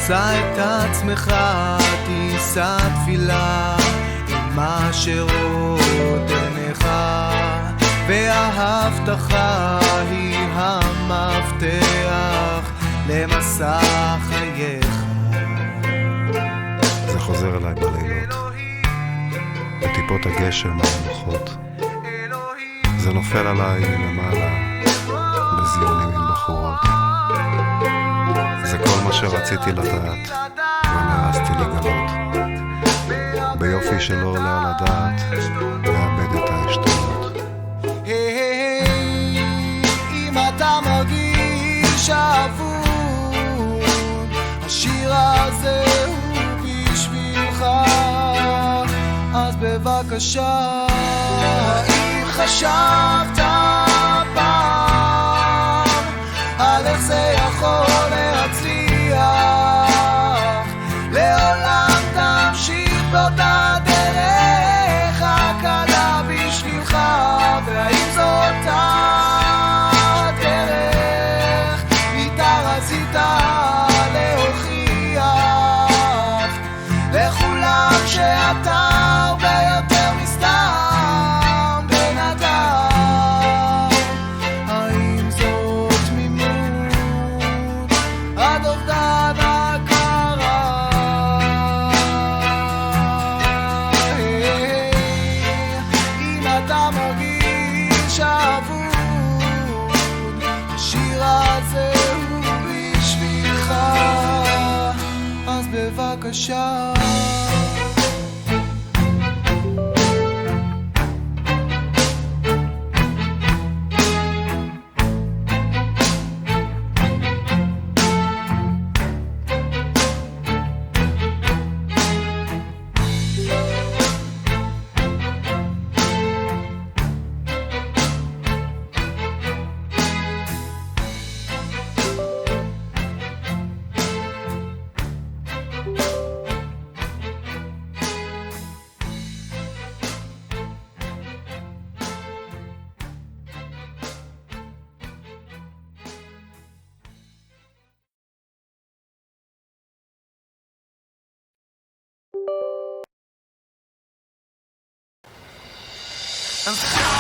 שא את עצמך, תישא תפילה עם אשרות עיניך, וההבטחה היא המפתח למסע חייך. זה חוזר אליי בלילות, בטיפות הגשם המנוחות. זה נופל עליי מלמעלה בזיונים עם בחורות. זה כל מה שרציתי לדעת ונרסתי לגלות, ביופי שלא עולה על הדעת לאבד את העשתונות. אם אתה מרגיש אבוד, השיר הזה הוא בשבילך, אז בבקשה, אם חשבת פעם על איך זה יכול להצליח, לעולם תמשיך באותה דרך הקלה בשבילך. והאם זאת הדרך איתה רצית להוכיח לכולם שאתה הרבה יותר מסתם בן אדם? האם זאת תמימות עד אובדן הכרה? אם אתה מרגיש אבוד, השיר הזה הוא בשבילך, אז בבקשה. I'm